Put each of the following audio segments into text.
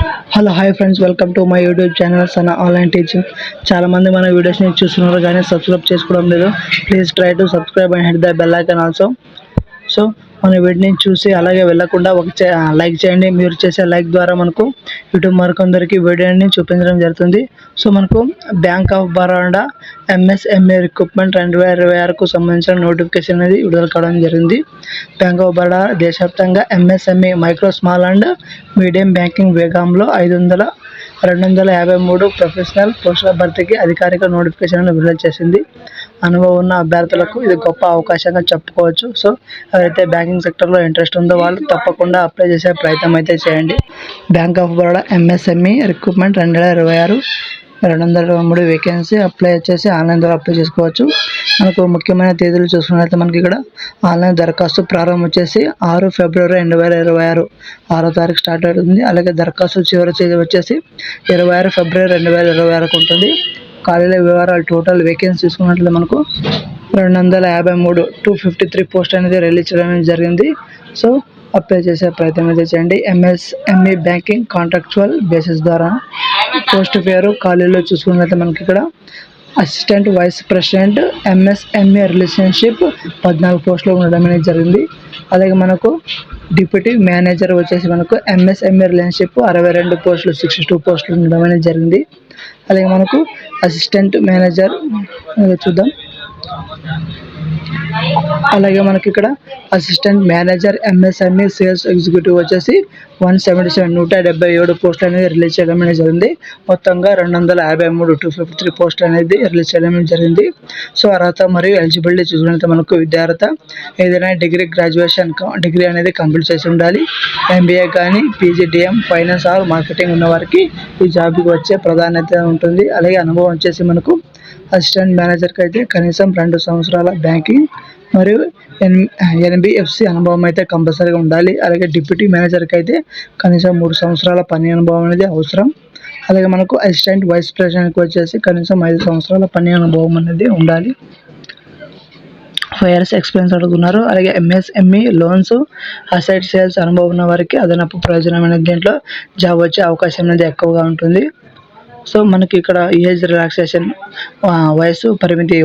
Hello hi friends, welcome to my YouTube channel Sana online teaching. చాలామంది మన వీడియోస్ని చూస్తున్నారు కానీ సబ్స్క్రైబ్ చేసుకోవడం లేదు. Please try to subscribe and hit the bell icon also. So మన వీడియోని చూసి అలాగే వెళ్ళకుండా లైక్ చేయండి. మీరు చేసే లైక్ ద్వారా మనకు యూట్యూబ్ మరికొందరికి వీడియోని చూపించడం జరుగుతుంది. సో మనకు bank of Baroda MSME recruitment 2026కు సంబంధించిన నోటిఫికేషన్ అనేది విడుదల కావడం జరిగింది. బ్యాంక్ ఆఫ్ బరోడా దేశవ్యాప్తంగా MSME micro small and medium banking విభాగంలో 253 ప్రొఫెషనల్ పోస్టుల భర్తీకి అధికారిక నోటిఫికేషన్ విడుదల చేసింది. అనుభవం ఉన్న అభ్యర్థులకు ఇది గొప్ప అవకాశంగా చెప్పుకోవచ్చు. సో ఎవరైతే బ్యాంకింగ్ సెక్టర్లో ఇంట్రెస్ట్ ఉందో వాళ్ళు తప్పకుండా అప్లై చేసే ప్రయత్నం అయితే చేయండి. Bank of Baroda MSME recruitment 2026 223 vacancy apply చేసి ఆన్లైన్ ద్వారా అప్లై చేసుకోవచ్చు. మనకు ముఖ్యమైన తేదీలు చూసుకున్నట్లయితే మనకి ఇక్కడ ఆన్లైన్ దరఖాస్తు ప్రారంభం వచ్చేసి 6 ఫిబ్రవరి 2026 6వ తారీఖు స్టార్ట్ అవుతుంది. అలాగే దరఖాస్తు చివరి తేదీ వచ్చేసి 26 ఫిబ్రవరి 2026 ఉంటుంది. ఖాళీల వివరాలు టోటల్ వేకెన్సీ చూసుకున్నట్లయితే మనకు 253 253 పోస్ట్ అనేది రిలీజ్ చేయడం జరిగింది. సో అప్లై చేసే ప్రయత్నం అయితే చేయండి. ఎంఎస్ఎంఈ బ్యాంకింగ్ కాంట్రాక్చువల్ బేసిస్ ద్వారా పోస్ట్ పేరు ఖాళీలో చూసుకున్నట్లయితే మనకి ఇక్కడ assistant vice president MSME relationship 14 పోస్టులు ఉండడం అనేది జరిగింది. అలాగే మనకు డిప్యూటీ మేనేజర్ వచ్చేసి మనకు ఎంఎస్ఎంఈ రిలేషన్షిప్ 62 పోస్టులు 62 పోస్టులు ఉండడం అనేది జరిగింది. అలాగే మనకు అసిస్టెంట్ మేనేజర్ చూద్దాం. అలాగే మనకి ఇక్కడ assistant manager MSME sales executive వచ్చేసి 177 పోస్టులు అనేది రిలీజ్ చేయడం అనేది జరిగింది. మొత్తంగా 253 253 పోస్టులు అనేది రిలీజ్ చేయడం జరిగింది. సో అర్హత మరియు ఎలిజిబిలిటీ చూసుకుంటే మనకు విద్యార్హత ఏదైనా డిగ్రీ అనేది కంప్లీట్ చేసి ఉండాలి. ఎంబీఏ కానీ పీజీడీఎం ఫైనాన్స్ ఆర్ మార్కెటింగ్ ఉన్న వారికి ఈ జాబ్కి వచ్చే ప్రాధాన్యత ఉంటుంది. అలాగే అనుభవం వచ్చేసి మనకు అసిస్టెంట్ మేనేజర్కి అయితే కనీసం 2 సంవత్సరాల బ్యాంకింగ్ మరియు ఎన్బిఎఫ్సి అనుభవం అయితే కంపల్సరీగా ఉండాలి. అలాగే డిప్యూటీ మేనేజర్కి అయితే కనీసం 3 సంవత్సరాల పని అనుభవం అనేది అవసరం. అలాగే మనకు అసిస్టెంట్ వైస్ ప్రెసిడెంట్కి వచ్చేసి కనీసం 5 సంవత్సరాల పని అనుభవం అనేది ఉండాలి. 5 years ఎక్స్పీరియన్స్ అడుగుతున్నారు. అలాగే ఎంఎస్ఎంఈ లోన్స్ అసెట్ సేల్స్ అనుభవం ఉన్న వారికి అదనపు ప్రయోజనం అనేది దీంట్లో జాబ్ వచ్చే అవకాశం అనేది ఎక్కువగా ఉంటుంది. సో మనకి ఇక్కడ ఏజ్ రిలాక్సేషన్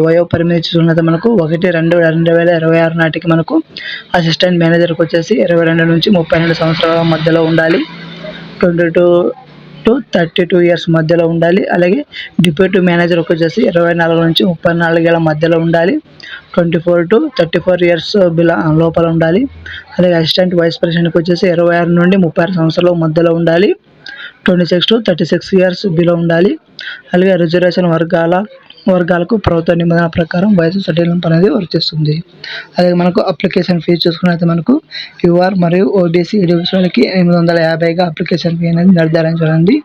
వయో పరిమితి చూసినట్లయితే మనకు 1/2/2026 నాటికి మనకు అసిస్టెంట్ మేనేజర్కి వచ్చేసి 22 నుంచి 32 సంవత్సరాల మధ్యలో ఉండాలి. 22 to 32 years మధ్యలో ఉండాలి. అలాగే డిప్యూటీ మేనేజర్కి వచ్చేసి 24 నుంచి 34 ఏళ్ళ మధ్యలో ఉండాలి. 24 to 34 years లోపల ఉండాలి. అలాగే అసిస్టెంట్ వైస్ ప్రెసిడెంట్కి వచ్చేసి 26 నుండి 36 సంవత్సరాల మధ్యలో ఉండాలి. 26 to 36 years బిలో ఉండాలి. అలాగే రిజర్వేషన్ వర్గాలకు ప్రభుత్వ నిబంధన ప్రకారం వయసు సడలింపు అనేది వర్తిస్తుంది. అలాగే మనకు అప్లికేషన్ ఫీజు చూసుకున్నట్లయితే మనకు యూఆర్ మరియు ఓబీసీ ఈడబ్ల్యూఎస్ వాళ్ళకి 850గా అప్లికేషన్ ఫీ అనేది నిర్ధారించబడింది.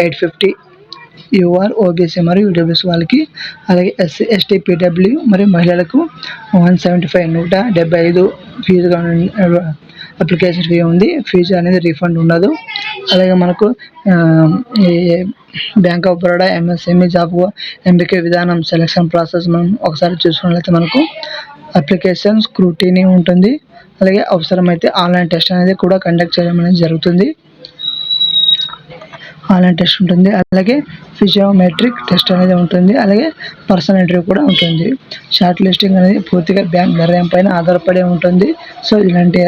850 యూఆర్ ఓబీసీ మరియు ఈడబ్ల్యూఎస్ వాళ్ళకి. అలాగే ఎస్సీ ఎస్టీ పీడబ్ల్యూ మరియు మహిళలకు 175 ఫీజుగా అప్లికేషన్ ఫీ ఉంది. ఫీజు అనేది రీఫండ్ ఉండదు. అలాగే మనకు ఈ bank of Baroda MSME job ఎంపిక విధానం సెలక్షన్ ప్రాసెస్ మనం ఒకసారి చూసుకున్నట్లయితే మనకు అప్లికేషన్ స్క్రూటీనీ ఉంటుంది. అలాగే అవసరమైతే ఆన్లైన్ టెస్ట్ అనేది కూడా కండక్ట్ చేయడం అనేది జరుగుతుంది. ఆన్లైన్ టెస్ట్ ఉంటుంది. అలాగే ఫిజియోమెట్రిక్ టెస్ట్ అనేది ఉంటుంది. అలాగే పర్సనల్ ఇంటర్వ్యూ కూడా ఉంటుంది. షార్ట్ లిస్టింగ్ అనేది పూర్తిగా బ్యాంక్ నిర్ణయం పైన ఆధారపడి ఉంటుంది. సో ఇలాంటి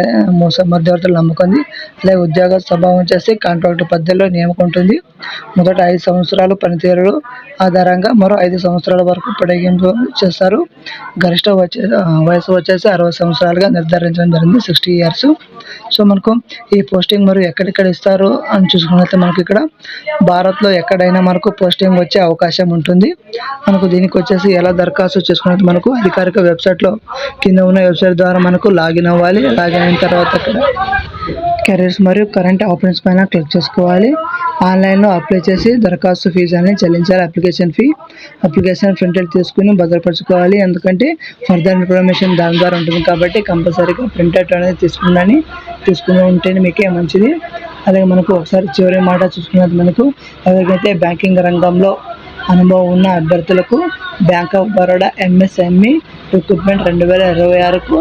మధ్యవర్తులు నమ్ముకుంది. అలాగే ఉద్యోగ స్వభావం వచ్చేసి కాంట్రాక్ట్ పద్ధతిలో నియామకం ఉంటుంది. మొదట 5 సంవత్సరాలు పనితీరు ఆధారంగా మరో 5 సంవత్సరాల వరకు పొడిగింపు చేస్తారు. గరిష్ట వయసు వచ్చేసి 60 సంవత్సరాలుగా నిర్ధారించడం జరిగింది, 60 years. సో మనకు ఈ పోస్టింగ్ మరియు ఎక్కడెక్కడ ఇస్తారు అని చూసుకున్నట్లయితే మనకి ఇక్కడ భారత్లో ఎక్కడైనా మనకు పోస్టింగ్ వచ్చే అవకాశం ఉంటుంది. మనకు దీనికి వచ్చేసి ఎలా దరఖాస్తు చేసుకున్నట్టు మనకు అధికారిక వెబ్సైట్లో కింద ఉన్న వెబ్సైట్ ద్వారా మనకు లాగిన్ అవ్వాలి. లాగిన్ అయిన తర్వాత ఇక్కడ కెరీర్స్ మరియు కరెంట్ ఓపెనింగ్స్ పైన క్లిక్ చేసుకోవాలి. ఆన్లైన్లో అప్లై చేసి దరఖాస్తు ఫీజు అనేది చెల్లించాలి. అప్లికేషన్ ప్రింట్ తీసుకుని భద్రపరచుకోవాలి. ఎందుకంటే ఫర్దర్ ఇన్ఫర్మేషన్ దాని ద్వారా ఉంటుంది కాబట్టి కంపల్సరీగా ప్రింట్ అనేది తీసుకుని ఉంటేనే మీకే మంచిది. అలాగే మనకు ఒకసారి చివరి మాట చూసుకున్నట్టు మనకు ఎవరికైతే బ్యాంకింగ్ రంగంలో అనుభవం ఉన్న అభ్యర్థులకు bank of Baroda MSME recruitment 2026కు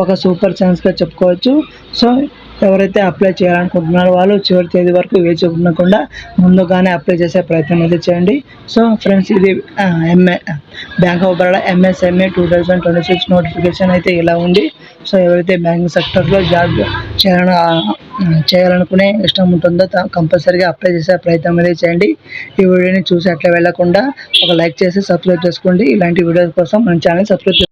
ఒక సూపర్ ఛాన్స్గా చెప్పుకోవచ్చు. సో ఎవరైతే అప్లై చేయాలనుకుంటున్నారో వాళ్ళు చివరి తేదీ వరకు వేచి ఉండకుండా ముందుగానే అప్లై చేసే ప్రయత్నం అయితే చేయండి. సో ఫ్రెండ్స్, ఇది bank of Baroda MSME 2026 notification అయితే ఇలా ఉంది. సో ఎవరైతే బ్యాంకింగ్ సెక్టర్లో జాబ్ చేయాలనుకునే ఇష్టం ఉంటుందో కంపల్సరీగా అప్లై చేసే ప్రయత్నం అయితే చేయండి. ఈ వీడియోని చూసి అట్లా వెళ్ళకుండా ఒక లైక్ చేసి సబ్స్క్రైబ్ చేసుకోండి. ఇలాంటి వీడియోస్ కోసం మన ఛానల్ సబ్స్క్రైబ్